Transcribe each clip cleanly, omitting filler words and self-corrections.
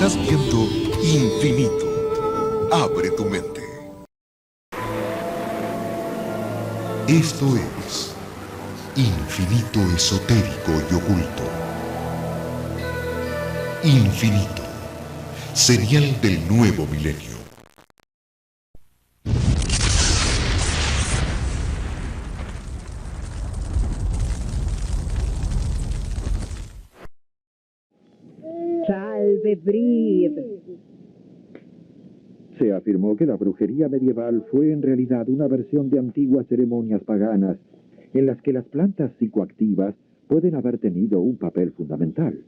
Estás viendo Infinito. Abre tu mente. Esto es Infinito Esotérico y Oculto. Infinito. Señal del nuevo milenio. Salve, Brid. Se afirmó que la brujería medieval fue en realidad una versión de antiguas ceremonias paganas en las que las plantas psicoactivas pueden haber tenido un papel fundamental.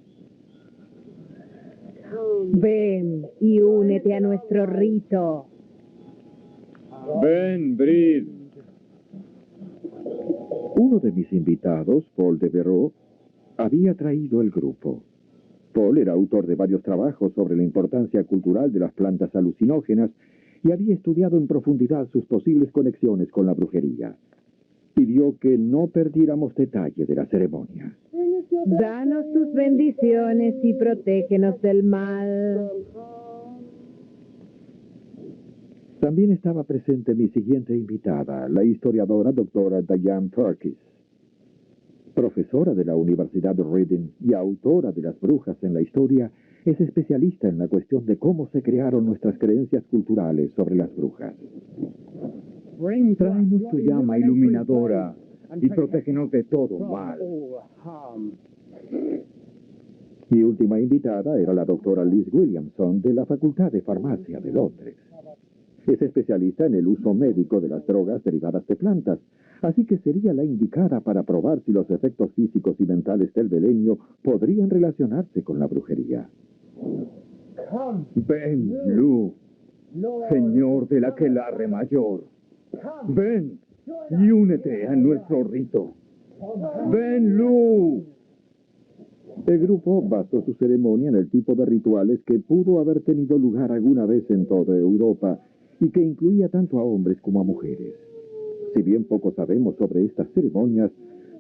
Ven y únete a nuestro rito. Ven, Brid. Uno de mis invitados, Paul de Verreau, había traído el grupo. Paul era autor de varios trabajos sobre la importancia cultural de las plantas alucinógenas y había estudiado en profundidad sus posibles conexiones con la brujería. Pidió que no perdiéramos detalle de la ceremonia. Danos tus bendiciones y protégenos del mal. También estaba presente mi siguiente invitada, la historiadora doctora Diane Perkins. Profesora de la Universidad de Reading y autora de Las brujas en la historia, es especialista en la cuestión de cómo se crearon nuestras creencias culturales sobre las brujas. Tráenos tu llama iluminadora y protégenos de todo mal. Mi última invitada era la doctora Liz Williamson de la Facultad de Farmacia de Londres. Es especialista en el uso médico de las drogas derivadas de plantas, así que sería la indicada para probar si los efectos físicos y mentales del beleño podrían relacionarse con la brujería. Ven, Lu, señor del aquelarre mayor. Ven y únete a nuestro rito. Ven, Lu. El grupo basó su ceremonia en el tipo de rituales que pudo haber tenido lugar alguna vez en toda Europa y que incluía tanto a hombres como a mujeres. Si bien poco sabemos sobre estas ceremonias,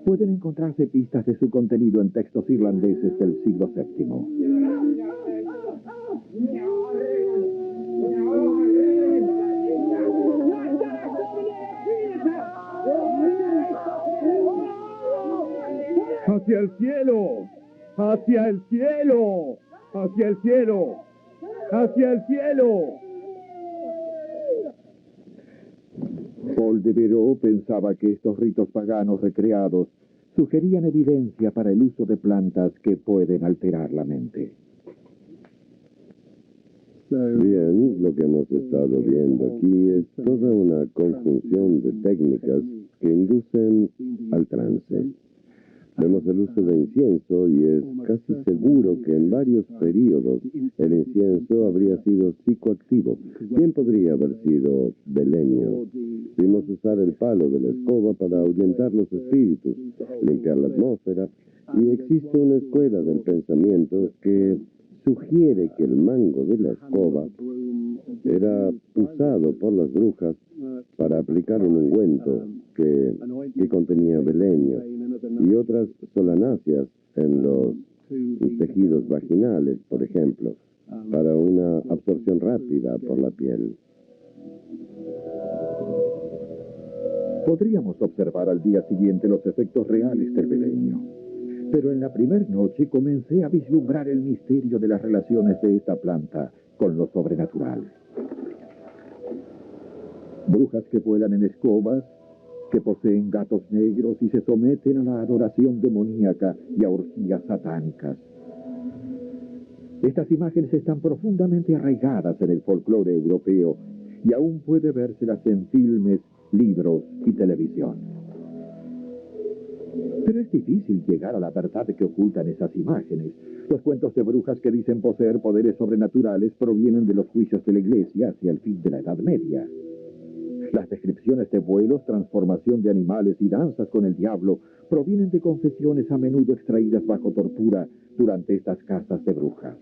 pueden encontrarse pistas de su contenido en textos irlandeses del siglo VII. ¡Hacia el cielo! ¡Hacia el cielo! ¡Hacia el cielo! ¡Hacia el cielo! Paul de Verreau pensaba que estos ritos paganos recreados sugerían evidencia para el uso de plantas que pueden alterar la mente. Bien, lo que hemos estado viendo aquí es toda una conjunción de técnicas que inducen al trance. Vemos el uso de incienso y es casi seguro que en varios periodos el incienso habría sido psicoactivo. Bien podría haber sido beleño. Vimos usar el palo de la escoba para ahuyentar los espíritus, limpiar la atmósfera, y existe una escuela del pensamiento que sugiere que el mango de la escoba era usado por las brujas para aplicar un ungüento que contenía beleño y otras solanáceas en los tejidos vaginales, por ejemplo, para una absorción rápida por la piel. Podríamos observar al día siguiente los efectos reales del beleño. Pero en la primera noche comencé a vislumbrar el misterio de las relaciones de esta planta con lo sobrenatural. Brujas que vuelan en escobas, que poseen gatos negros y se someten a la adoración demoníaca y a orgías satánicas. Estas imágenes están profundamente arraigadas en el folclore europeo y aún puede vérselas en filmes, libros y televisión. Pero es difícil llegar a la verdad que ocultan esas imágenes. Los cuentos de brujas que dicen poseer poderes sobrenaturales provienen de los juicios de la Iglesia hacia el fin de la Edad Media. Las descripciones de vuelos, transformación de animales y danzas con el diablo provienen de confesiones a menudo extraídas bajo tortura durante estas casas de brujas.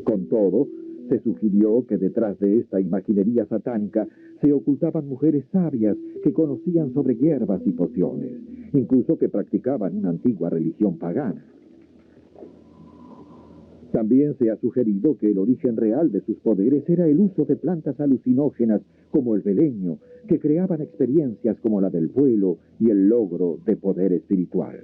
Con todo, se sugirió que detrás de esta imaginería satánica se ocultaban mujeres sabias que conocían sobre hierbas y pociones, incluso que practicaban una antigua religión pagana. También se ha sugerido que el origen real de sus poderes era el uso de plantas alucinógenas como el beleño, que creaban experiencias como la del vuelo y el logro de poder espiritual.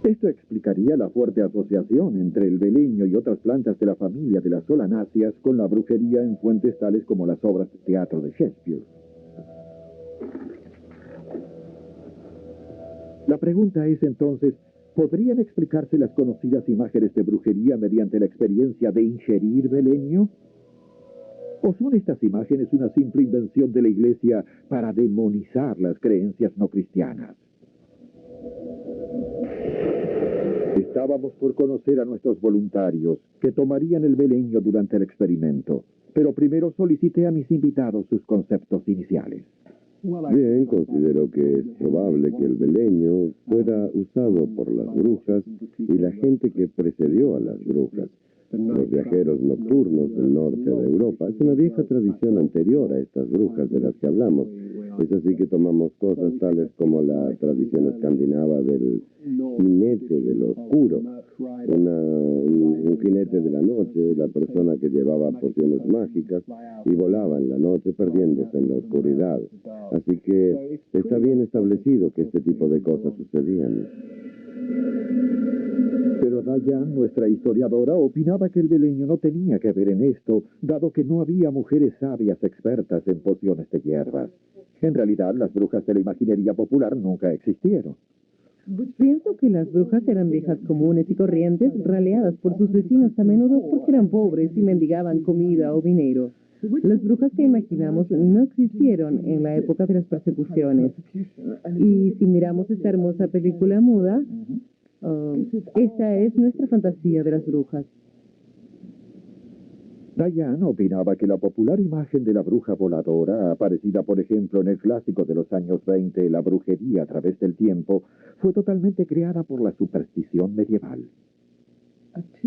Esto explicaría la fuerte asociación entre el beleño y otras plantas de la familia de las solanáceas con la brujería en fuentes tales como las obras de teatro de Shakespeare. La pregunta es entonces, ¿podrían explicarse las conocidas imágenes de brujería mediante la experiencia de ingerir beleño? ¿O son estas imágenes una simple invención de la Iglesia para demonizar las creencias no cristianas? Estábamos por conocer a nuestros voluntarios que tomarían el beleño durante el experimento, pero primero solicité a mis invitados sus conceptos iniciales. Bien, considero que es probable que el beleño fuera usado por las brujas y la gente que precedió a las brujas. Los viajeros nocturnos del norte de Europa es una vieja tradición anterior a estas brujas de las que hablamos. Es así que tomamos cosas tales como la tradición escandinava del jinete de lo oscuro, un jinete de la noche, la persona que llevaba pociones mágicas y volaba en la noche perdiéndose en la oscuridad. Así que está bien establecido que este tipo de cosas sucedían. Pero Dayan, nuestra historiadora, opinaba que el beleño no tenía que ver en esto, dado que no había mujeres sabias expertas en pociones de hierbas. En realidad, las brujas de la imaginería popular nunca existieron. Pienso que las brujas eran viejas comunes y corrientes, raleadas por sus vecinos a menudo porque eran pobres y mendigaban comida o dinero. Las brujas que imaginamos no existieron en la época de las persecuciones. Y si miramos esta hermosa película muda, esta es nuestra fantasía de las brujas. Dayan opinaba que la popular imagen de la bruja voladora, aparecida por ejemplo en el clásico de los años 20, La brujería a través del tiempo, fue totalmente creada por la superstición medieval.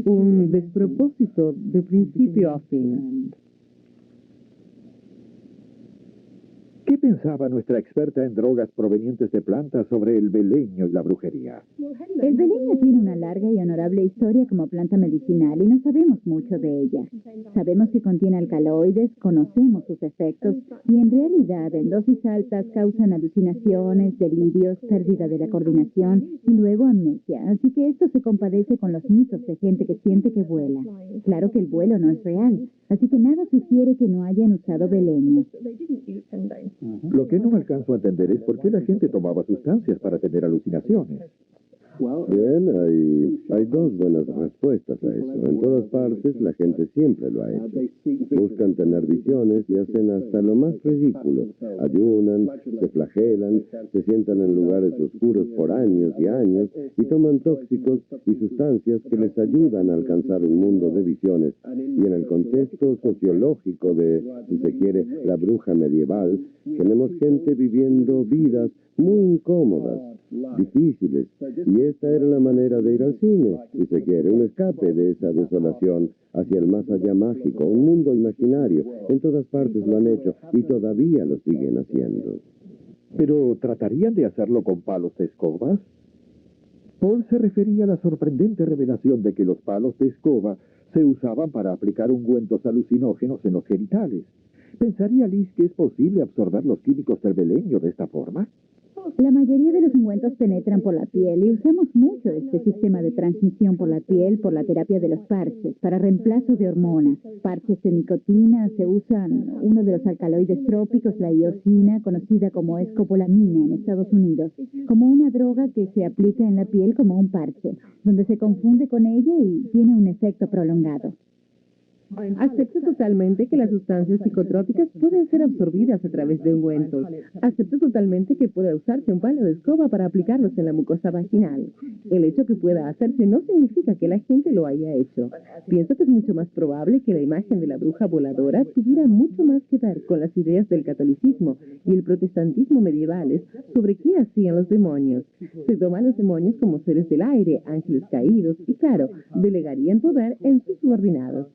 Un despropósito de principio a fin. ¿Qué pensaba nuestra experta en drogas provenientes de plantas sobre el beleño y la brujería? El beleño tiene una larga y honorable historia como planta medicinal y no sabemos mucho de ella. Sabemos que contiene alcaloides, conocemos sus efectos y en realidad en dosis altas causan alucinaciones, delirios, pérdida de la coordinación y luego amnesia. Así que esto se compadece con los mitos de gente que siente que vuela. Claro que el vuelo no es real, así que nada sugiere que no hayan usado beleño. Lo que no alcanzo a entender es por qué la gente tomaba sustancias para tener alucinaciones. Bien, hay dos buenas respuestas a eso. En todas partes la gente siempre lo ha hecho. Buscan tener visiones y hacen hasta lo más ridículo. Ayunan, se flagelan, se sientan en lugares oscuros por años y años y toman tóxicos y sustancias que les ayudan a alcanzar un mundo de visiones. Y en el contexto sociológico de, si se quiere, la bruja medieval, tenemos gente viviendo vidas muy incómodas, difíciles, y esta era la manera de ir al cine, si se quiere, un escape de esa desolación hacia el más allá mágico, un mundo imaginario. En todas partes lo han hecho y todavía lo siguen haciendo. ¿Pero tratarían de hacerlo con palos de escobas? Paul se refería a la sorprendente revelación de que los palos de escoba se usaban para aplicar ungüentos alucinógenos en los genitales. ¿Pensaría Liz que es posible absorber los químicos del beleño de esta forma? La mayoría de los ungüentos penetran por la piel y usamos mucho este sistema de transmisión por la piel por la terapia de los parches, para reemplazo de hormonas. Parches de nicotina, se usan uno de los alcaloides trópicos, la iosina, conocida como escopolamina en Estados Unidos, como una droga que se aplica en la piel como un parche, donde se confunde con ella y tiene un efecto prolongado. Acepto totalmente que las sustancias psicotrópicas pueden ser absorbidas a través de ungüentos. Acepto totalmente que pueda usarse un palo de escoba para aplicarlos en la mucosa vaginal. El hecho que pueda hacerse no significa que la gente lo haya hecho. Pienso que es mucho más probable que la imagen de la bruja voladora tuviera mucho más que ver con las ideas del catolicismo y el protestantismo medievales sobre qué hacían los demonios. Se toman los demonios como seres del aire, ángeles caídos, y claro, delegarían poder en sus subordinados.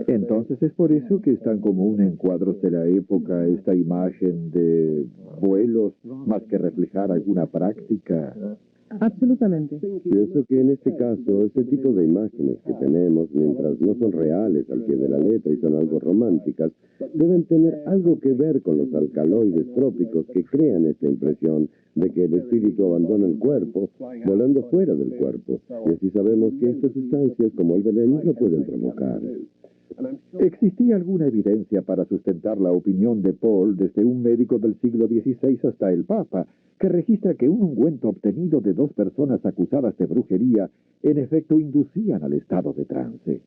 Entonces es por eso que es tan común en cuadros de la época esta imagen de vuelos, más que reflejar alguna práctica. Absolutamente. Pienso que en este caso, ese tipo de imágenes que tenemos, mientras no son reales al pie de la letra y son algo románticas, deben tener algo que ver con los alcaloides trópicos que crean esta impresión de que el espíritu abandona el cuerpo, volando fuera del cuerpo. Y así sabemos que estas sustancias, como el veneno, lo pueden provocar. ¿Existía alguna evidencia para sustentar la opinión de Paul desde un médico del siglo XVI hasta el Papa, que registra que un ungüento obtenido de 2 personas acusadas de brujería en efecto inducían al estado de trance?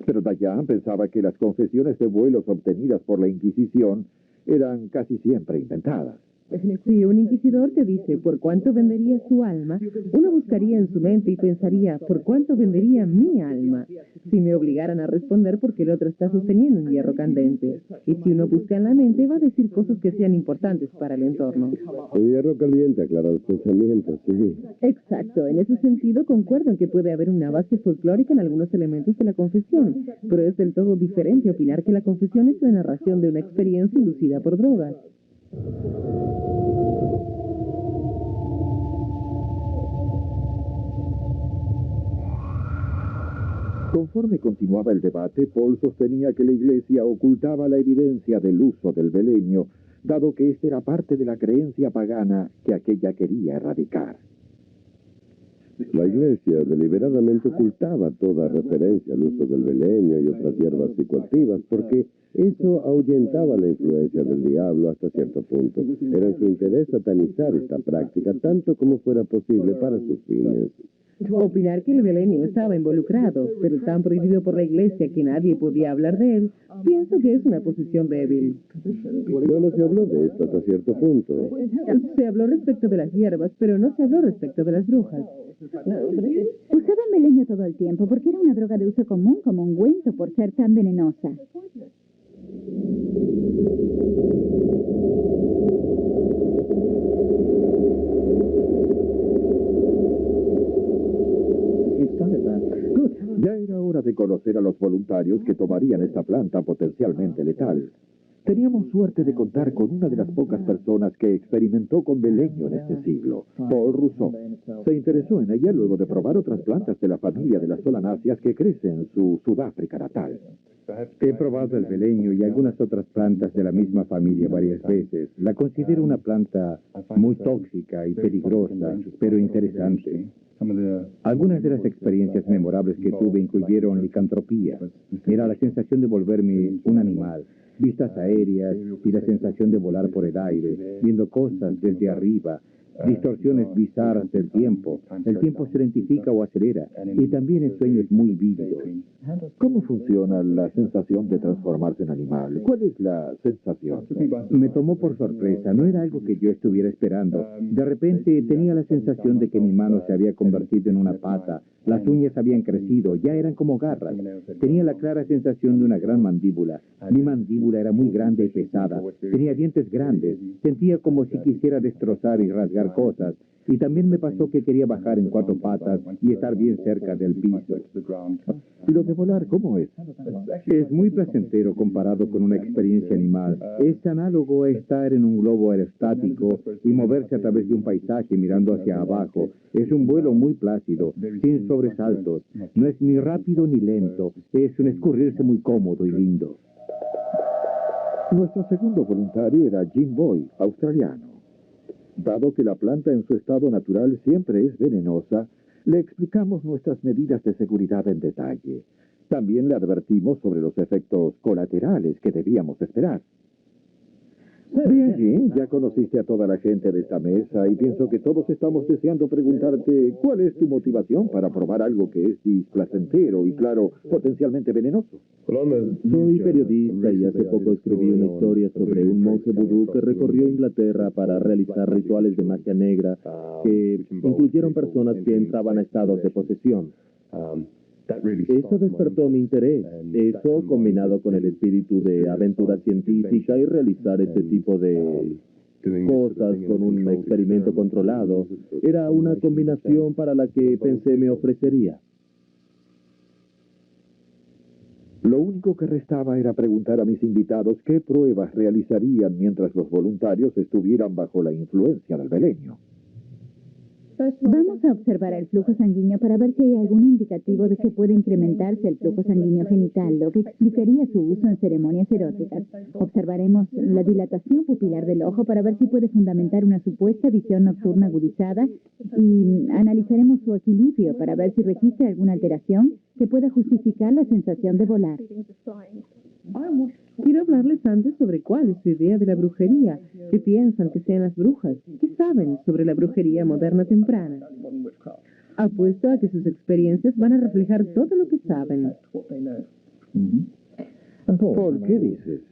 Pero Dayan pensaba que las confesiones de vuelos obtenidas por la Inquisición eran casi siempre inventadas. Si un inquisidor te dice por cuánto vendería su alma, uno buscaría en su mente y pensaría por cuánto vendería mi alma, si me obligaran a responder porque el otro está sosteniendo un hierro candente. Y si uno busca en la mente, va a decir cosas que sean importantes para el entorno. El hierro caliente aclara los pensamientos, sí. Exacto, en ese sentido concuerdo en que puede haber una base folclórica en algunos elementos de la confesión, pero es del todo diferente opinar que la confesión es la narración de una experiencia inducida por drogas. Conforme continuaba el debate, Paul sostenía que la Iglesia ocultaba la evidencia del uso del belenio, dado que esta era parte de la creencia pagana que aquella quería erradicar. La Iglesia deliberadamente ocultaba toda referencia al uso del belenio y otras hierbas psicoactivas porque eso ahuyentaba la influencia del diablo hasta cierto punto. Era en su interés satanizar esta práctica tanto como fuera posible para sus fines. Opinar que el belenio estaba involucrado, pero tan prohibido por la Iglesia que nadie podía hablar de él, pienso que es una posición débil. Bueno, se habló de esto hasta cierto punto. Se habló respecto de las hierbas, pero no se habló respecto de las brujas. Usaban beleño todo el tiempo porque era una droga de uso común como ungüento por ser tan venenosa. Ya era hora de conocer a los voluntarios que tomarían esta planta potencialmente letal. Teníamos suerte de contar con una de las pocas personas que experimentó con belenio en este siglo, Paul Rousseau. Se interesó en ella luego de probar otras plantas de la familia de las solanáceas que crecen en su Sudáfrica natal. He probado el beleño y algunas otras plantas de la misma familia varias veces. La considero una planta muy tóxica y peligrosa, pero interesante. Algunas de las experiencias memorables que tuve incluyeron licantropía. Era la sensación de volverme un animal, vistas aéreas y la sensación de volar por el aire, viendo cosas desde arriba, distorsiones bizarras del tiempo. El tiempo se lentifica o acelera, y también en sueños muy vívidos. ¿Cómo funciona la sensación de transformarse en animal? ¿Cuál es la sensación? Me tomó por sorpresa, no era algo que yo estuviera esperando. De repente tenía la sensación de que mi mano se había convertido en una pata, las uñas habían crecido, ya eran como garras. Tenía la clara sensación de una gran mandíbula. Mi mandíbula era muy grande y pesada, tenía dientes grandes, sentía como si quisiera destrozar y rasgar cosas. Y también me pasó que quería bajar en 4 patas y estar bien cerca del piso. ¿Y lo de volar cómo es? Es muy placentero comparado con una experiencia animal. Es análogo a estar en un globo aerostático y moverse a través de un paisaje mirando hacia abajo. Es un vuelo muy plácido, sin sobresaltos. No es ni rápido ni lento. Es un escurrirse muy cómodo y lindo. Nuestro segundo voluntario era Jim Boy, australiano. Dado que la planta en su estado natural siempre es venenosa, le explicamos nuestras medidas de seguridad en detalle. También le advertimos sobre los efectos colaterales que debíamos esperar. Bien, Jim, ya conociste a toda la gente de esta mesa y pienso que todos estamos deseando preguntarte cuál es tu motivación para probar algo que es displacentero y, claro, potencialmente venenoso. Soy periodista y hace poco escribí una historia sobre un monje vudú que recorrió Inglaterra para realizar rituales de magia negra que incluyeron personas que entraban a estados de posesión. Eso despertó mi interés. Eso, combinado con el espíritu de aventura científica y realizar este tipo de cosas con un experimento controlado, era una combinación para la que pensé me ofrecería. Lo único que restaba era preguntar a mis invitados qué pruebas realizarían mientras los voluntarios estuvieran bajo la influencia del belenio. Vamos a observar el flujo sanguíneo para ver si hay algún indicativo de que puede incrementarse el flujo sanguíneo genital, lo que explicaría su uso en ceremonias eróticas. Observaremos la dilatación pupilar del ojo para ver si puede fundamentar una supuesta visión nocturna agudizada y analizaremos su equilibrio para ver si registra alguna alteración que pueda justificar la sensación de volar. Quiero hablarles antes sobre cuál es su idea de la brujería. ¿Qué piensan que sean las brujas? ¿Qué saben sobre la brujería moderna temprana? Apuesto a que sus experiencias van a reflejar todo lo que saben. Paul, ¿qué dices?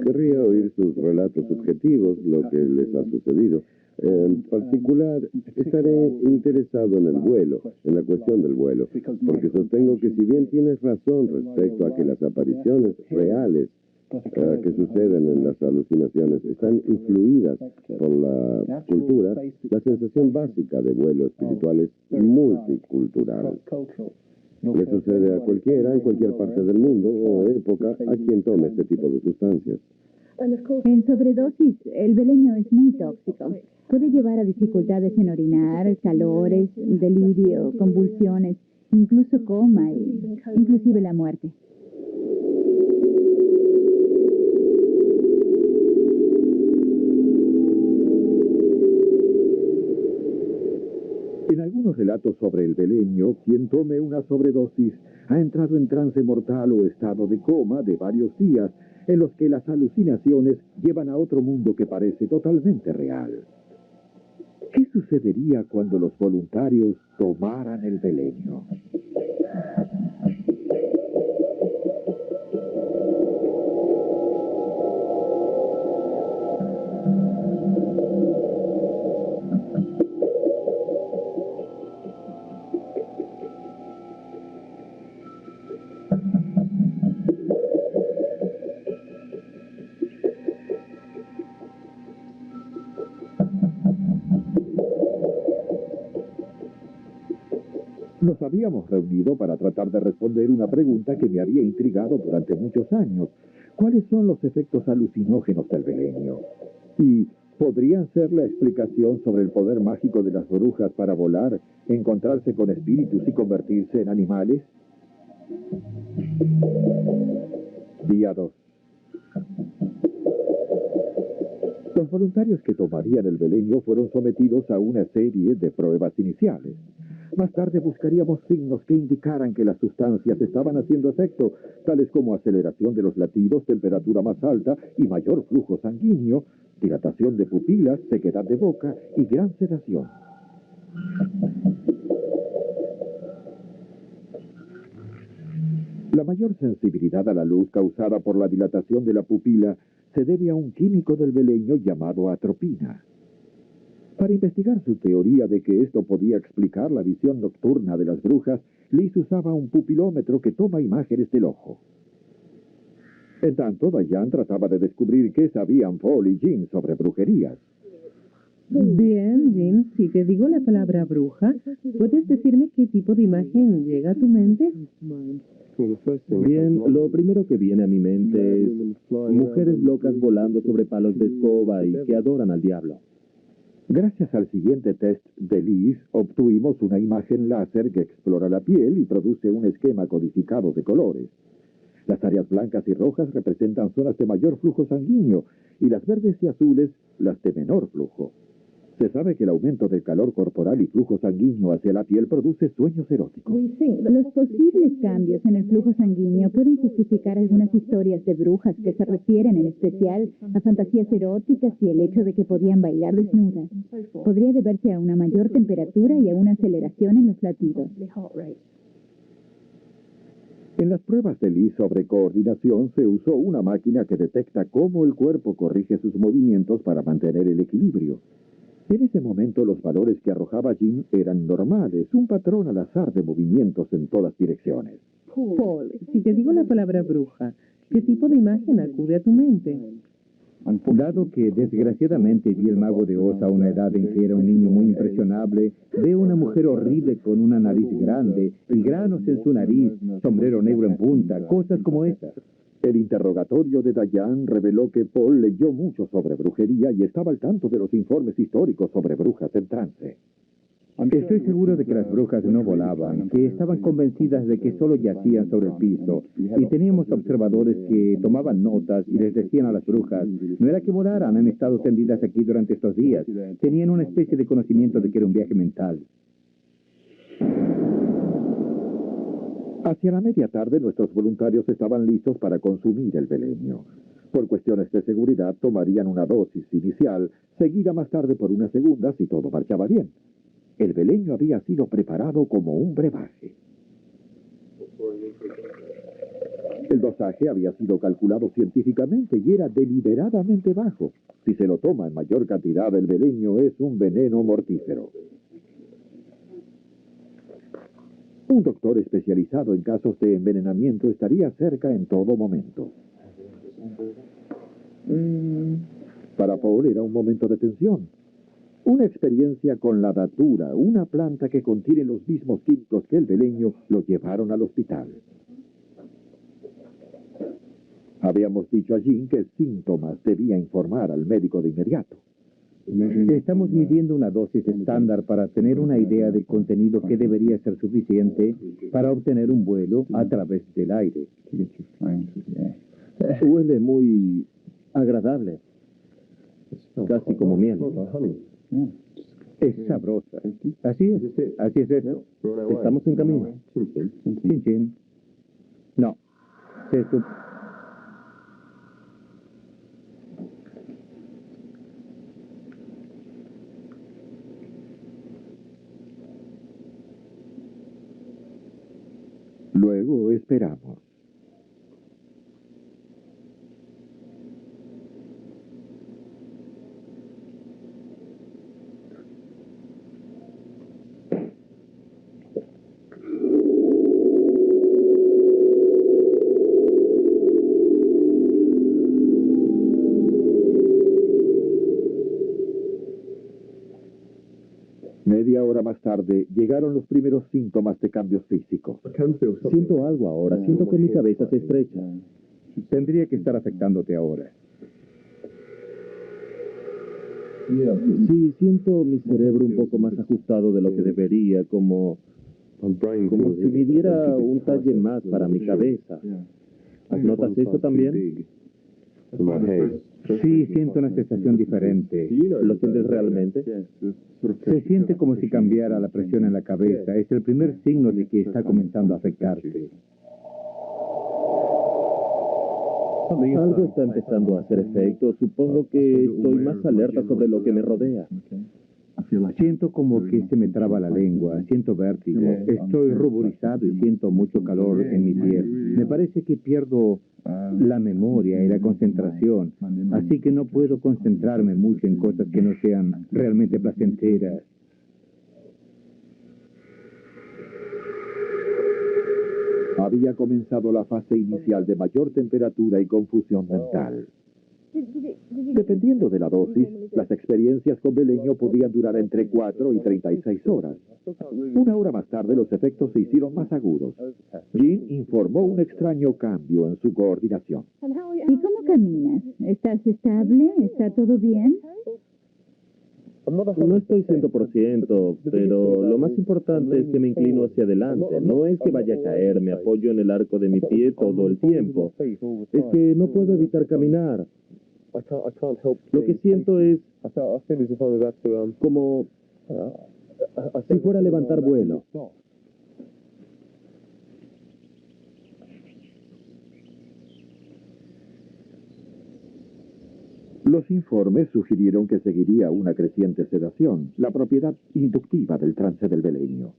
Querría oír sus relatos subjetivos, lo que les ha sucedido. En particular, estaré interesado en el vuelo, en la cuestión del vuelo, porque sostengo que si bien tienes razón respecto a que las apariciones reales que suceden en las alucinaciones están influidas por la cultura, la sensación básica de vuelo espiritual es multicultural. Le sucede a cualquiera, en cualquier parte del mundo o época, a quien tome este tipo de sustancias. En sobredosis, el beleño es muy tóxico. Puede llevar a dificultades en orinar, calores, delirio, convulsiones, incluso coma e inclusive la muerte. En algunos relatos sobre el beleño, quien tome una sobredosis ha entrado en trance mortal o estado de coma de varios días, en los que las alucinaciones llevan a otro mundo que parece totalmente real. ¿Qué sucedería cuando los voluntarios tomaran el beleño? Nos habíamos reunido para tratar de responder una pregunta que me había intrigado durante muchos años. ¿Cuáles son los efectos alucinógenos del beleño? ¿Y podrían ser la explicación sobre el poder mágico de las brujas para volar, encontrarse con espíritus y convertirse en animales? Día 2. Los voluntarios que tomarían el beleño fueron sometidos a una serie de pruebas iniciales. Más tarde buscaríamos signos que indicaran que las sustancias estaban haciendo efecto, tales como aceleración de los latidos, temperatura más alta y mayor flujo sanguíneo, dilatación de pupilas, sequedad de boca y gran sedación. La mayor sensibilidad a la luz causada por la dilatación de la pupila se debe a un químico del beleño llamado atropina. Para investigar su teoría de que esto podía explicar la visión nocturna de las brujas, Liz usaba un pupilómetro que toma imágenes del ojo. En tanto, Diane trataba de descubrir qué sabían Paul y Jean sobre brujerías. Bien, Jean, si te digo la palabra bruja, ¿puedes decirme qué tipo de imagen llega a tu mente? Bien, lo primero que viene a mi mente es mujeres locas volando sobre palos de escoba y que adoran al diablo. Gracias al siguiente test de Liz, obtuvimos una imagen láser que explora la piel y produce un esquema codificado de colores. Las áreas blancas y rojas representan zonas de mayor flujo sanguíneo y las verdes y azules las de menor flujo. Se sabe que el aumento del calor corporal y flujo sanguíneo hacia la piel produce sueños eróticos. Los posibles cambios en el flujo sanguíneo pueden justificar algunas historias de brujas que se refieren en especial a fantasías eróticas y el hecho de que podían bailar desnudas. Podría deberse a una mayor temperatura y a una aceleración en los latidos. En las pruebas de Liz sobre coordinación se usó una máquina que detecta cómo el cuerpo corrige sus movimientos para mantener el equilibrio. En ese momento los valores que arrojaba Jean eran normales, un patrón al azar de movimientos en todas direcciones. Paul, si te digo la palabra bruja, ¿qué tipo de imagen acude a tu mente? Dado que desgraciadamente vi el mago de Oz a una edad en que era un niño muy impresionable, veo una mujer horrible con una nariz grande y granos en su nariz, sombrero negro en punta, cosas como esas. El interrogatorio de Diane reveló que Paul leyó mucho sobre brujería y estaba al tanto de los informes históricos sobre brujas en trance. Estoy seguro de que las brujas no volaban, que estaban convencidas de que solo yacían sobre el piso. Y teníamos observadores que tomaban notas y les decían a las brujas, no era que volaran, han estado tendidas aquí durante estos días. Tenían una especie de conocimiento de que era un viaje mental. Hacia la media tarde, nuestros voluntarios estaban listos para consumir el belenio. Por cuestiones de seguridad, tomarían una dosis inicial, seguida más tarde por una segunda si todo marchaba bien. El belenio había sido preparado como un brebaje. El dosaje había sido calculado científicamente y era deliberadamente bajo. Si se lo toma en mayor cantidad, el belenio es un veneno mortífero. Un doctor especializado en casos de envenenamiento estaría cerca en todo momento. Para Paul era un momento de tensión. Una experiencia con la datura, una planta que contiene los mismos químicos que el belenio, lo llevaron al hospital. Habíamos dicho a Jean que síntomas debía informar al médico de inmediato. Estamos midiendo una dosis estándar para tener una idea del contenido que debería ser suficiente para obtener un vuelo a través del aire. Huele muy agradable, casi como miel. Es sabrosa. Así es eso. Estamos en camino. Chin, chin. No. Luego esperamos. Media hora más tarde, llegaron los primeros síntomas de cambios físicos. Siento algo ahora, siento que mi cabeza se estrecha. Tendría que estar afectándote ahora. Sí, siento mi cerebro un poco más ajustado de lo que debería, como si me diera un talle más para mi cabeza. ¿Notas eso también? Sí, siento una sensación diferente. ¿Lo sientes realmente? Se siente como si cambiara la presión en la cabeza. Es el primer signo de que está comenzando a afectarte. Algo está empezando a hacer efecto. Supongo que estoy más alerta sobre lo que me rodea. Siento como que se me traba la lengua, siento vértigo, estoy ruborizado y siento mucho calor en mi piel. Me parece que pierdo la memoria y la concentración, así que no puedo concentrarme mucho en cosas que no sean realmente placenteras. Había comenzado la fase inicial de mayor temperatura y confusión mental. Dependiendo de la dosis, las experiencias con belenio podían durar entre 4 y 36 horas. Una hora más tarde, los efectos se hicieron más agudos. Jean informó un extraño cambio en su coordinación. ¿Y cómo caminas? ¿Estás estable? ¿Está todo bien? No estoy 100%, pero lo más importante es que me inclino hacia adelante. No es que vaya a caer, me apoyo en el arco de mi pie todo el tiempo. Es que no puedo evitar caminar. Lo que siento es como si fuera a levantar vuelo. Los informes sugirieron que seguiría una creciente sedación, la propiedad inductiva del trance del belenio.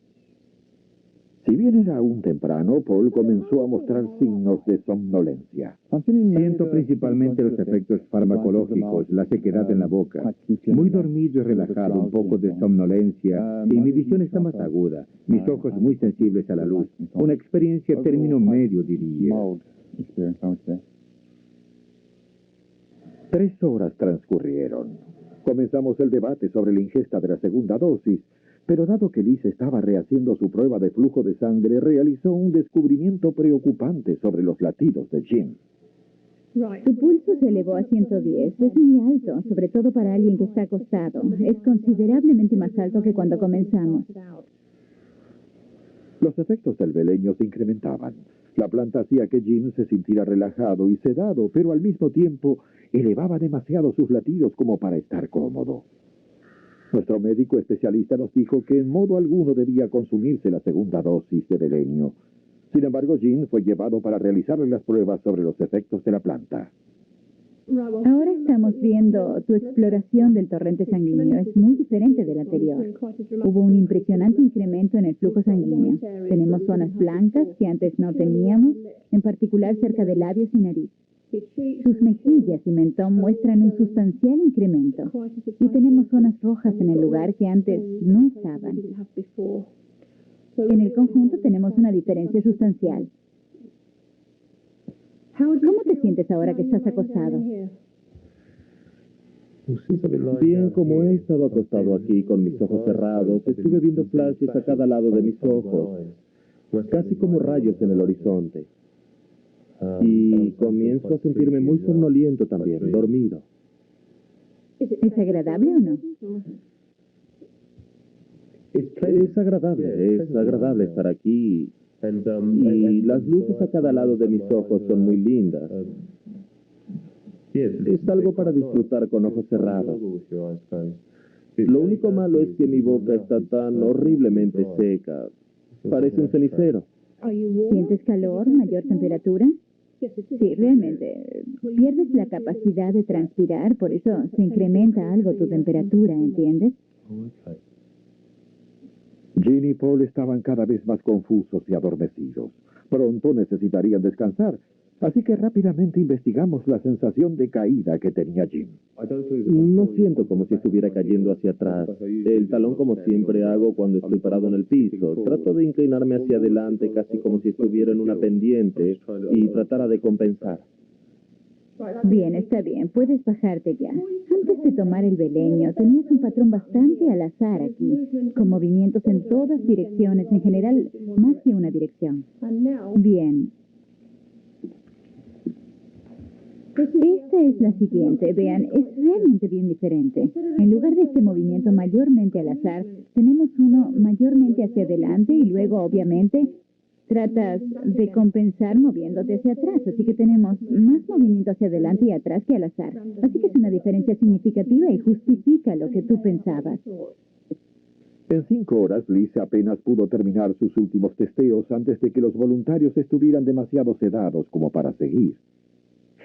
Si bien era aún temprano, Paul comenzó a mostrar signos de somnolencia. Siento principalmente los efectos farmacológicos, la sequedad en la boca. Muy dormido y relajado, un poco de somnolencia, y mi visión está más aguda, mis ojos muy sensibles a la luz. Una experiencia término medio, diría. 3 horas transcurrieron. Comenzamos el debate sobre la ingesta de la segunda dosis, pero dado que Liz estaba rehaciendo su prueba de flujo de sangre, realizó un descubrimiento preocupante sobre los latidos de Jim. Tu pulso se elevó a 110. Es muy alto, sobre todo para alguien que está acostado. Es considerablemente más alto que cuando comenzamos. Los efectos del beleño se incrementaban. La planta hacía que Jim se sintiera relajado y sedado, pero al mismo tiempo elevaba demasiado sus latidos como para estar cómodo. Nuestro médico especialista nos dijo que en modo alguno debía consumirse la segunda dosis de beleño. Sin embargo, Jim fue llevado para realizarle las pruebas sobre los efectos de la planta. Ahora estamos viendo tu exploración del torrente sanguíneo. Es muy diferente del anterior. Hubo un impresionante incremento en el flujo sanguíneo. Tenemos zonas blancas que antes no teníamos, en particular cerca de labios y nariz. Sus mejillas y mentón muestran un sustancial incremento. Y tenemos zonas rojas en el lugar que antes no estaban. En el conjunto tenemos una diferencia sustancial. ¿Cómo te sientes ahora que estás acostado? Bien, como he estado acostado aquí con mis ojos cerrados, estuve viendo flashes a cada lado de mis ojos, casi como rayos en el horizonte. Y comienzo a sentirme muy somnoliento también, dormido. ¿Es agradable o no? Es agradable estar aquí. Y las luces a cada lado de mis ojos son muy lindas. Es algo para disfrutar con ojos cerrados. Lo único malo es que mi boca está tan horriblemente seca. Parece un cenicero. ¿Sientes calor, mayor temperatura? Sí, realmente. Pierdes la capacidad de transpirar, por eso se incrementa algo tu temperatura, ¿entiendes? Jean y Paul estaban cada vez más confusos y adormecidos. Pronto necesitarían descansar, así que rápidamente investigamos la sensación de caída que tenía Jim. No siento como si estuviera cayendo hacia atrás. El talón, como siempre hago cuando estoy parado en el piso. Trato de inclinarme hacia adelante casi como si estuviera en una pendiente y tratara de compensar. Bien, está bien. Puedes bajarte ya. Antes de tomar el beleño, tenías un patrón bastante al azar aquí, con movimientos en todas direcciones, en general, más que una dirección. Bien. Esta es la siguiente. Vean, es realmente bien diferente. En lugar de este movimiento mayormente al azar, tenemos uno mayormente hacia adelante y luego, obviamente, tratas de compensar moviéndote hacia atrás, así que tenemos más movimiento hacia adelante y atrás que al azar. Así que es una diferencia significativa y justifica lo que tú pensabas. En 5 horas, Liz apenas pudo terminar sus últimos testeos antes de que los voluntarios estuvieran demasiado sedados como para seguir.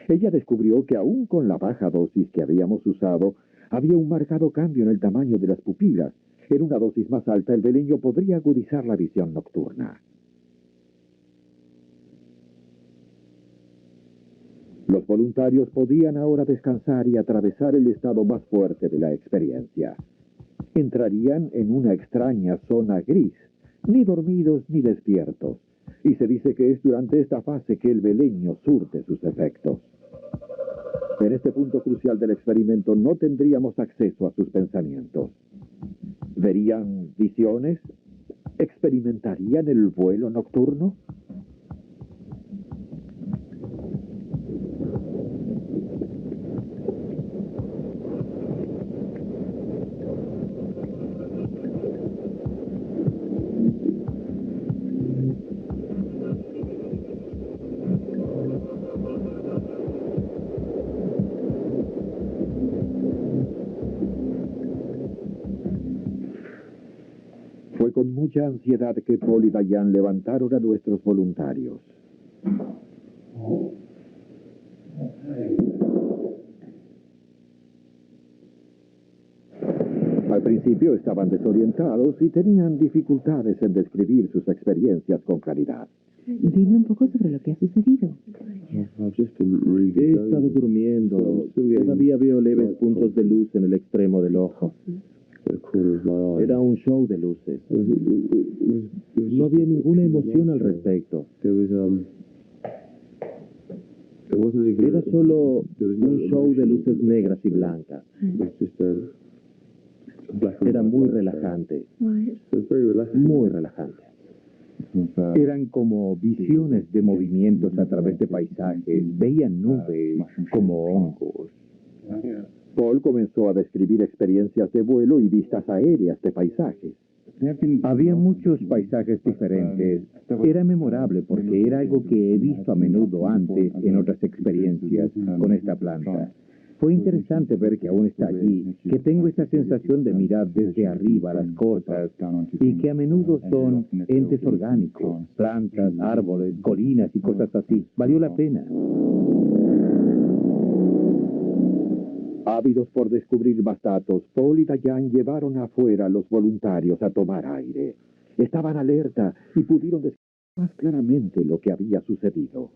Ella descubrió que aún con la baja dosis que habíamos usado, había un marcado cambio en el tamaño de las pupilas. En una dosis más alta, el beleño podría agudizar la visión nocturna. Los voluntarios podían ahora descansar y atravesar el estado más fuerte de la experiencia. Entrarían en una extraña zona gris, ni dormidos ni despiertos, y se dice que es durante esta fase que el beleño surte sus efectos. En este punto crucial del experimento no tendríamos acceso a sus pensamientos. ¿Verían visiones? ¿Experimentarían el vuelo nocturno? Fue con mucha ansiedad que Paul y Diane levantaron a nuestros voluntarios. Al principio estaban desorientados y tenían dificultades en describir sus experiencias con claridad. Dime un poco sobre lo que ha sucedido. He estado durmiendo. Todavía veo leves puntos de luz en el extremo del ojo. Era un show de luces. No había ninguna emoción al respecto. Era solo un show de luces negras y blancas. Era muy relajante. Muy relajante. Eran como visiones de movimientos a través de paisajes, veían nubes como hongos. Paul comenzó a describir experiencias de vuelo y vistas aéreas de paisajes. Había muchos paisajes diferentes. Era memorable porque era algo que he visto a menudo antes en otras experiencias con esta planta. Fue interesante ver que aún está allí, que tengo esa sensación de mirar desde arriba las cosas y que a menudo son entes orgánicos, plantas, árboles, colinas y cosas así. Valió la pena. Ávidos por descubrir más datos, Paul y Diane llevaron afuera a los voluntarios a tomar aire. Estaban alerta y pudieron describir más claramente lo que había sucedido.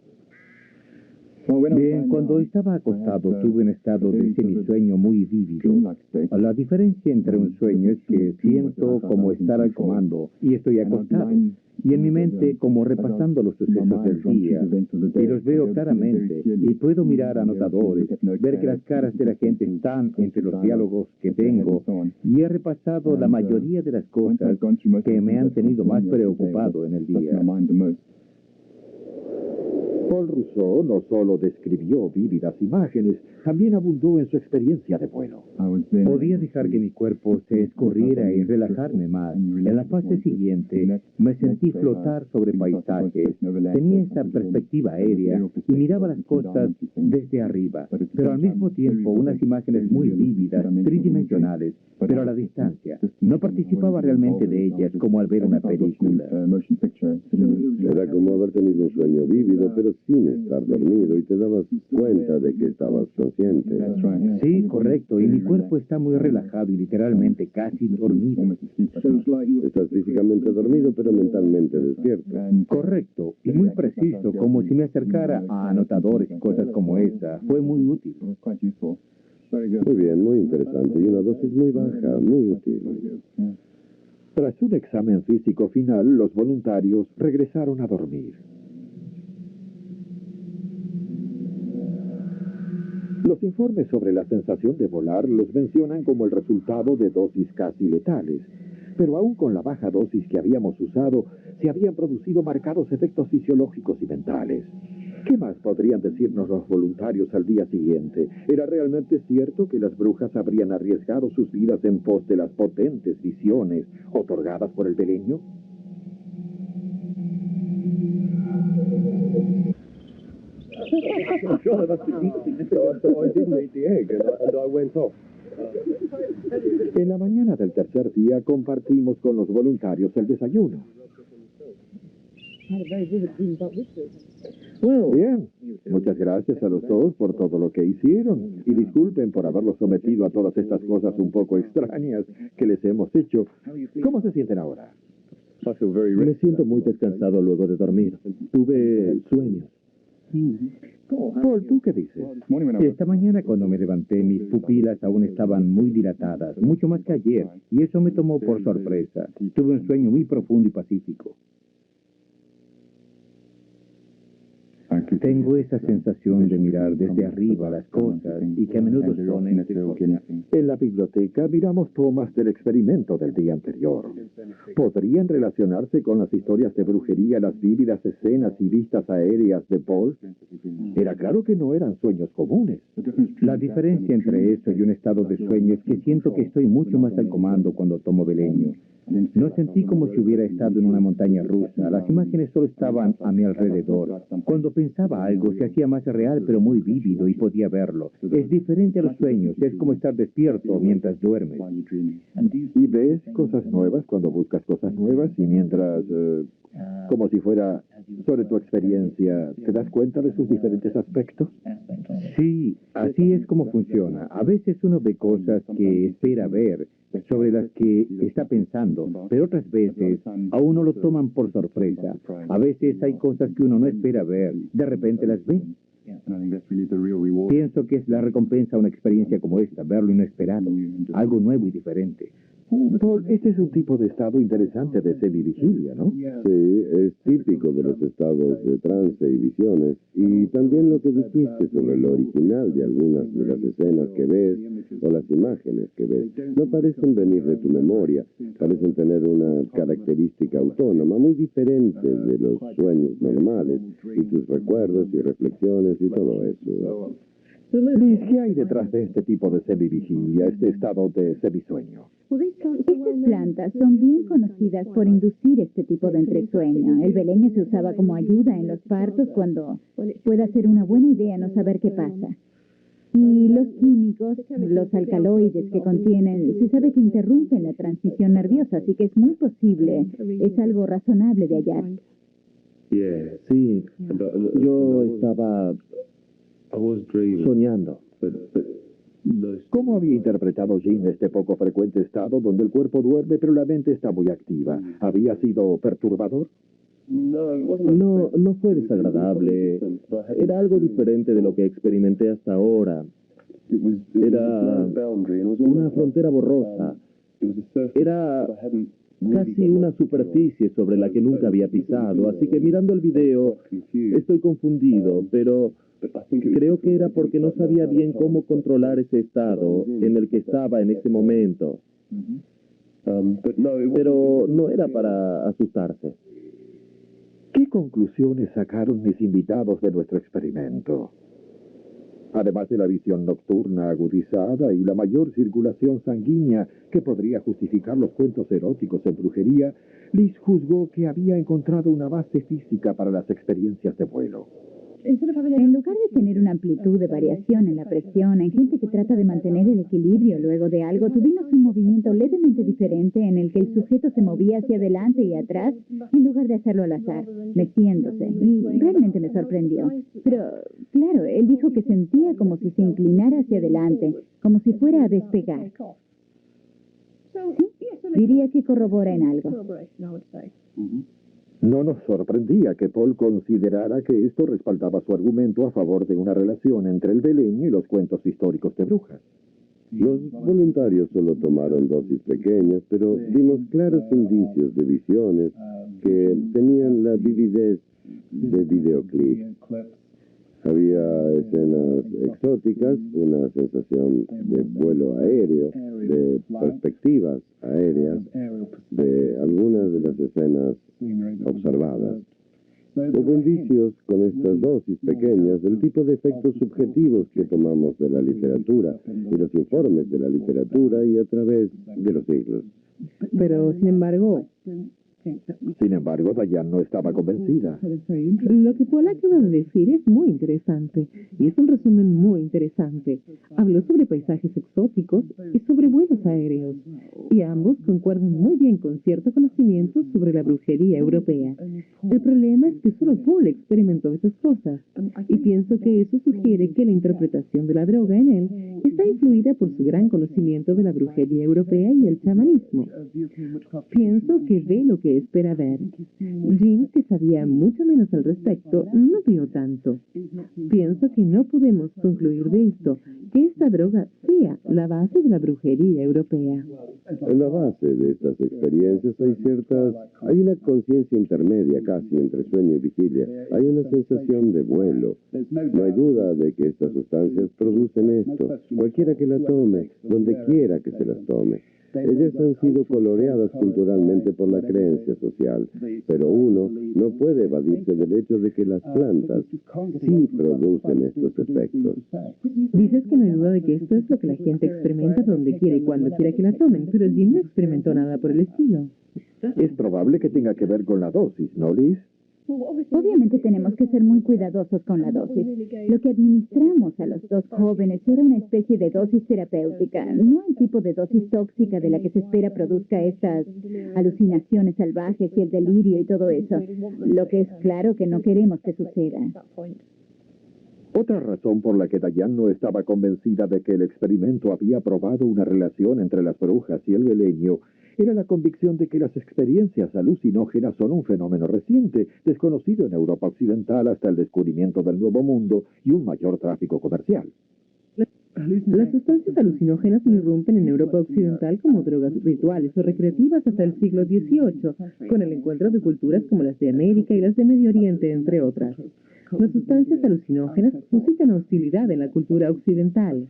Bien, cuando estaba acostado tuve un estado de semisueño muy vívido. La diferencia entre un sueño es que siento como estar al comando y estoy acostado. Y en mi mente como repasando los sucesos del día. Y los veo claramente y puedo mirar anotadores, ver que las caras de la gente están entre los diálogos que tengo. Y he repasado la mayoría de las cosas que me han tenido más preocupado en el día. Paul Rousseau no solo describió vívidas imágenes, también abundó en su experiencia de vuelo. Podía dejar que mi cuerpo se escurriera y relajarme más. En la fase siguiente, me sentí flotar sobre paisajes. Tenía esa perspectiva aérea y miraba las cosas desde arriba, pero al mismo tiempo unas imágenes muy vívidas, tridimensionales, pero a la distancia. No participaba realmente de ellas como al ver una película. Era como haber tenido un sueño vívido, pero sin estar dormido, y te dabas cuenta de que estabas consciente. Sí, correcto, y mi cuerpo está muy relajado y literalmente casi dormido. Estás físicamente dormido, pero mentalmente despierto. Correcto, y muy preciso, como si me acercara a anotadores y cosas como esa. Fue muy útil. Muy bien, muy interesante, y una dosis muy baja, muy útil. Tras un examen físico final, los voluntarios regresaron a dormir. Los informes sobre la sensación de volar los mencionan como el resultado de dosis casi letales, pero aún con la baja dosis que habíamos usado, se habían producido marcados efectos fisiológicos y mentales. ¿Qué más podrían decirnos los voluntarios al día siguiente? ¿Era realmente cierto que las brujas habrían arriesgado sus vidas en pos de las potentes visiones otorgadas por el beleño? En la mañana del tercer día compartimos con los voluntarios el desayuno. Bien, muchas gracias a los dos por todo lo que hicieron y disculpen por haberlos sometido a todas estas cosas un poco extrañas que les hemos hecho. ¿Cómo se sienten ahora? Me siento muy descansado luego de dormir. Tuve sueños. Paul, ¿tú qué dices? Esta mañana cuando me levanté, mis pupilas aún estaban muy dilatadas, mucho más que ayer, y eso me tomó por sorpresa. Tuve un sueño muy profundo y pacífico. Tengo esa sensación de mirar desde arriba las cosas y que a menudo son entes orgánicos. En la biblioteca miramos tomas del experimento del día anterior. ¿Podrían relacionarse con las historias de brujería las vívidas escenas y vistas aéreas de Paul? Era claro que no eran sueños comunes. La diferencia entre eso y un estado de sueño es que siento que estoy mucho más al comando cuando tomo beleño. No sentí como si hubiera estado en una montaña rusa. Las imágenes solo estaban a mi alrededor. Cuando pensaba algo se hacía más real pero muy vívido y podía verlo. Es diferente a los sueños. Es como estar despierto mientras duermes. ¿Y ves cosas nuevas cuando buscas cosas nuevas y mientras, como si fuera sobre tu experiencia, te das cuenta de sus diferentes aspectos? Sí, así es como funciona. A veces uno ve cosas que espera ver, sobre las que está pensando, pero otras veces a uno lo toman por sorpresa. A veces hay cosas que uno no espera ver, de repente las ve. Pienso que es la recompensa a una experiencia como esta, ver lo inesperado, algo nuevo y diferente. Paul, este es un tipo de estado interesante de semivigilia, ¿no? Sí, es típico de los estados de trance y visiones, y también lo que dijiste sobre lo original de algunas de las escenas que ves o las imágenes que ves. No parecen venir de tu memoria, parecen tener una característica autónoma, muy diferente de los sueños normales, y tus recuerdos y reflexiones y todo eso. Liz, ¿qué hay detrás de este tipo de semivigilia, este estado de semisueño? Estas plantas son bien conocidas por inducir este tipo de entresueño. El beleño se usaba como ayuda en los partos cuando puede ser una buena idea no saber qué pasa. Y los químicos, los alcaloides que contienen, se sabe que interrumpen la transmisión nerviosa, así que es muy posible, es algo razonable de hallar. Sí, yo estaba soñando. ¿Cómo había interpretado Jean este poco frecuente estado donde el cuerpo duerme pero la mente está muy activa? ¿Había sido perturbador? No fue desagradable. Era algo diferente de lo que experimenté hasta ahora. Era una frontera borrosa. Era casi una superficie sobre la que nunca había pisado. Así que mirando el video, estoy confundido, pero creo que era porque no sabía bien cómo controlar ese estado en el que estaba en ese momento. Pero no era para asustarse. ¿Qué conclusiones sacaron mis invitados de nuestro experimento? Además de la visión nocturna agudizada y la mayor circulación sanguínea que podría justificar los cuentos eróticos en brujería, Liz juzgó que había encontrado una base física para las experiencias de vuelo. En lugar de tener una amplitud de variación en la presión, en gente que trata de mantener el equilibrio luego de algo, tuvimos un movimiento levemente diferente en el que el sujeto se movía hacia adelante y atrás en lugar de hacerlo al azar, meciéndose. Y realmente me sorprendió. Pero, claro, él dijo que sentía como si se inclinara hacia adelante, como si fuera a despegar. Sí, diría que corrobora en algo. No nos sorprendía que Paul considerara que esto respaldaba su argumento a favor de una relación entre el beleño y los cuentos históricos de brujas. Los voluntarios solo tomaron dosis pequeñas, pero vimos claros indicios de visiones que tenían la vividez de videoclip. Había escenas exóticas, una sensación de vuelo aéreo, de perspectivas aéreas, de algunas de las escenas observadas. Hubo indicios con estas dosis pequeñas del tipo de efectos subjetivos que tomamos de la literatura, y los informes de la literatura y a través de los siglos. Pero, sin embargo, Diane no estaba convencida. lo que Paul acaba de decir es muy interesante, y es un resumen muy interesante. Habló sobre paisajes exóticos y sobre vuelos aéreos, y ambos concuerdan muy bien con cierto conocimiento sobre la brujería europea. El problema es que solo Paul experimentó esas cosas, y pienso que eso sugiere que la interpretación de la droga en él está influida por su gran conocimiento de la brujería europea y el chamanismo. Pienso que ve lo que espera ver. Jean, que sabía mucho menos al respecto, no vio tanto. Pienso que no podemos concluir de esto, que esta droga sea la base de la brujería europea. En la base de estas experiencias hay una conciencia intermedia casi entre sueño y vigilia. Hay una sensación de vuelo. No hay duda de que estas sustancias producen esto. Cualquiera que la tome, donde quiera que se las tome. Ellas han sido coloreadas culturalmente por la creencia social, pero uno no puede evadirse del hecho de que las plantas sí producen estos efectos. Dices que no hay duda de que esto es lo que la gente experimenta donde quiera y cuando quiera que la tomen, pero Jean no experimentó nada por el estilo. Es probable que tenga que ver con la dosis, ¿no, Liz? Obviamente tenemos que ser muy cuidadosos con la dosis. Lo que administramos a los dos jóvenes era una especie de dosis terapéutica, no el tipo de dosis tóxica de la que se espera produzca estas alucinaciones salvajes y el delirio y todo eso. Lo que es claro que no queremos que suceda. Otra razón por la que Diane no estaba convencida de que el experimento había probado una relación entre las brujas y el beleño era la convicción de que las experiencias alucinógenas son un fenómeno reciente, desconocido en Europa Occidental hasta el descubrimiento del Nuevo Mundo y un mayor tráfico comercial. Las sustancias alucinógenas irrumpen en Europa Occidental como drogas rituales o recreativas hasta el siglo XVIII, con el encuentro de culturas como las de América y las de Medio Oriente, entre otras. Las sustancias alucinógenas suscitan hostilidad en la cultura occidental,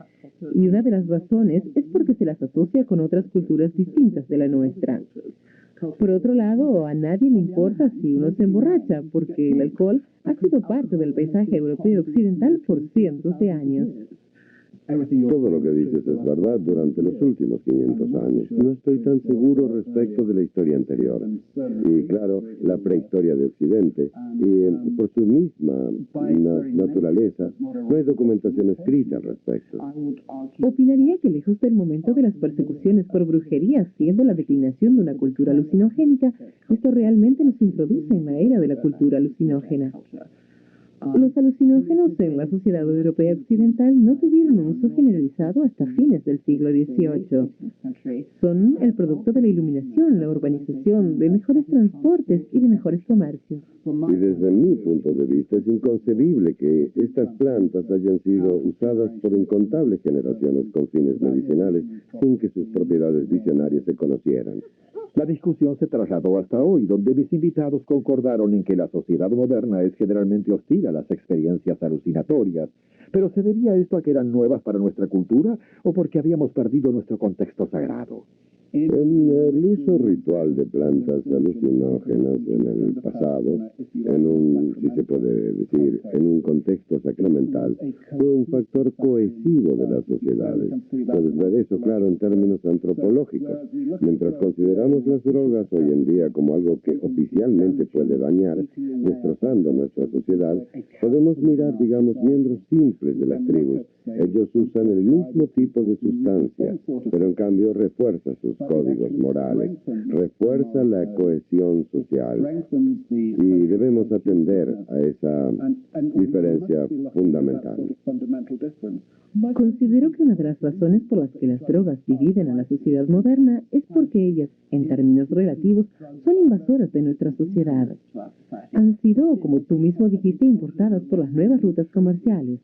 y una de las razones es porque se las asocia con otras culturas distintas de la nuestra. Por otro lado, a nadie le importa si uno se emborracha, porque el alcohol ha sido parte del paisaje europeo occidental por cientos de años. Todo lo que dices es verdad durante los últimos 500 años. No estoy tan seguro respecto de la historia anterior. Y claro, la prehistoria de Occidente. Y por su misma naturaleza, no hay documentación escrita al respecto. Opinaría que lejos del momento de las persecuciones por brujería, siendo la declinación de una cultura alucinogénica, esto realmente nos introduce en la era de la cultura alucinógena. Los alucinógenos en la sociedad europea occidental no tuvieron un uso generalizado hasta fines del siglo XVIII. Son el producto de la iluminación, la urbanización, de mejores transportes y de mejores comercios. Y desde mi punto de vista es inconcebible que estas plantas hayan sido usadas por incontables generaciones con fines medicinales sin que sus propiedades visionarias se conocieran. La discusión se trasladó hasta hoy, donde mis invitados concordaron en que la sociedad moderna es generalmente hostil a las experiencias alucinatorias. ¿Pero se debía esto a que eran nuevas para nuestra cultura o porque habíamos perdido nuestro contexto sagrado? En el uso ritual de plantas alucinógenas en el pasado, si se puede decir, en un contexto sacramental, fue un factor cohesivo de las sociedades. Puedes ver eso claro en términos antropológicos. Mientras consideramos las drogas hoy en día como algo que oficialmente puede dañar, destrozando nuestra sociedad, podemos mirar, digamos, miembros simples de las tribus. Ellos usan el mismo tipo de sustancia, pero en cambio refuerza sus códigos morales, refuerza la cohesión social. Y debemos atender a esa diferencia fundamental. Considero que una de las razones por las que las drogas dividen a la sociedad moderna es porque ellas, en términos relativos, son invasoras de nuestra sociedad. Han sido, como tú mismo dijiste, importadas por las nuevas rutas comerciales.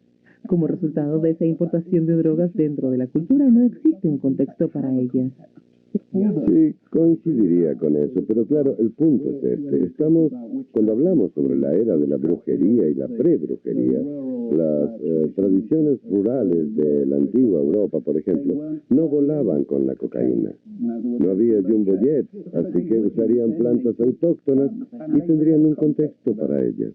Como resultado de esa importación de drogas dentro de la cultura, no existe un contexto para ellas. Sí, coincidiría con eso, pero claro, el punto es este. Cuando hablamos sobre la era de la brujería y la pre-brujería, las tradiciones rurales de la antigua Europa, por ejemplo, no volaban con la cocaína. No había jumbo jets, así que usarían plantas autóctonas y tendrían un contexto para ellas.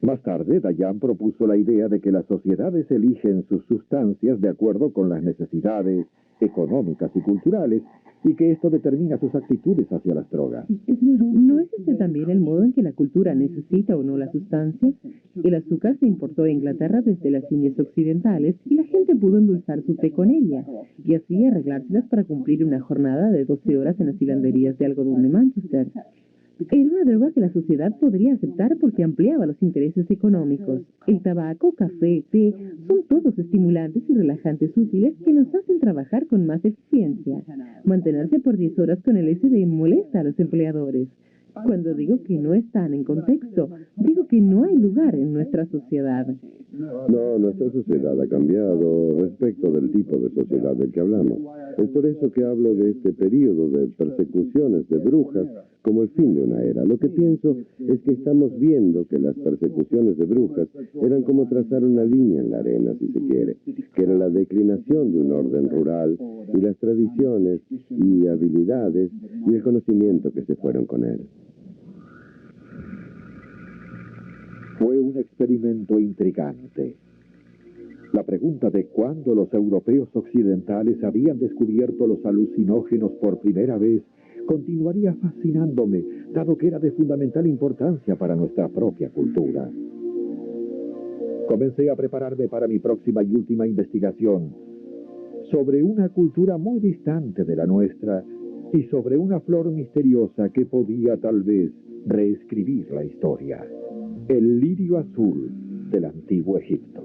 Más tarde, Dayan propuso la idea de que las sociedades eligen sus sustancias de acuerdo con las necesidades económicas y culturales, y que esto determina sus actitudes hacia las drogas. ¿No es este también el modo en que la cultura necesita o no la sustancia? El azúcar se importó a Inglaterra desde las Indias occidentales y la gente pudo endulzar su té con ella, y así arreglárselas para cumplir una jornada de 12 horas en las hilanderías de algodón de Manchester. Era una droga que la sociedad podría aceptar porque ampliaba los intereses económicos. El tabaco, café, té, son todos estimulantes y relajantes útiles que nos hacen trabajar con más eficiencia. Mantenerse por 10 horas con el SD molesta a los empleadores. Cuando digo que no están en contexto, digo que no hay lugar en nuestra sociedad. No, nuestra sociedad ha cambiado respecto del tipo de sociedad del que hablamos. Es por eso que hablo de este periodo de persecuciones de brujas como el fin de una era. Lo que pienso es que estamos viendo que las persecuciones de brujas eran como trazar una línea en la arena, si se quiere, que era la declinación de un orden rural y las tradiciones y habilidades y el conocimiento que se fueron con él. Fue un experimento intrigante. La pregunta de cuándo los europeos occidentales habían descubierto los alucinógenos por primera vez continuaría fascinándome, dado que era de fundamental importancia para nuestra propia cultura. Comencé a prepararme para mi próxima y última investigación sobre una cultura muy distante de la nuestra y sobre una flor misteriosa que podía tal vez reescribir la historia. El lirio azul del antiguo Egipto.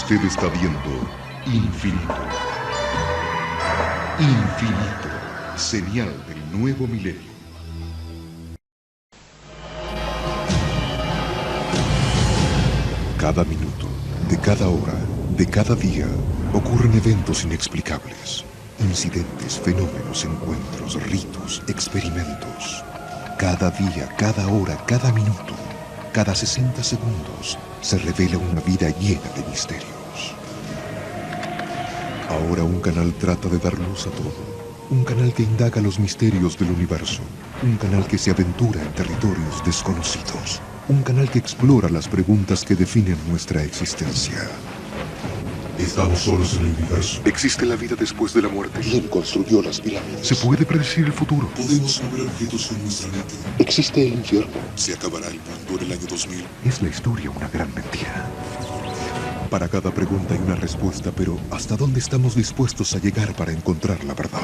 Usted está viendo Infinito. Infinito. Señal del nuevo milenio. Cada minuto, de cada hora, de cada día, ocurren eventos inexplicables. Incidentes, fenómenos, encuentros, ritos, experimentos. Cada día, cada hora, cada minuto, cada 60 segundos, se revela una vida llena de misterios. Ahora un canal trata de dar luz a todo. Un canal que indaga los misterios del universo. Un canal que se aventura en territorios desconocidos. Un canal que explora las preguntas que definen nuestra existencia. ¿Estamos solos en el universo? ¿Existe la vida después de la muerte? ¿Quién construyó las pirámides? ¿Se puede predecir el futuro? ¿Podemos mover objetos con nuestra mente? ¿Existe el infierno? ¿Se acabará el mundo en el año 2000? ¿Es la historia una gran mentira? Para cada pregunta hay una respuesta, pero ¿hasta dónde estamos dispuestos a llegar para encontrar la verdad?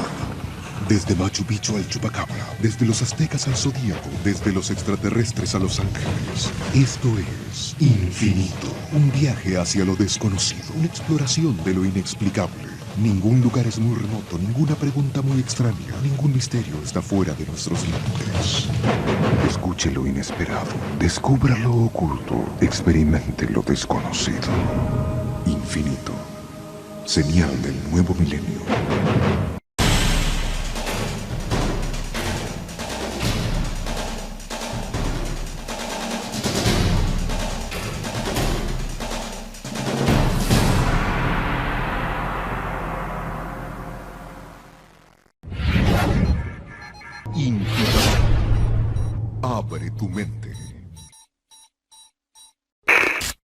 Desde Machu Picchu al Chupacabra, desde los aztecas al zodíaco, desde los extraterrestres a los ángeles. Esto es Infinito, un viaje hacia lo desconocido, una exploración de lo inexplicable. Ningún lugar es muy remoto, ninguna pregunta muy extraña, ningún misterio está fuera de nuestros límites. Escuche lo inesperado, descubra lo oculto, experimente lo desconocido. Infinito, señal del nuevo milenio. Infinito. Abre tu mente.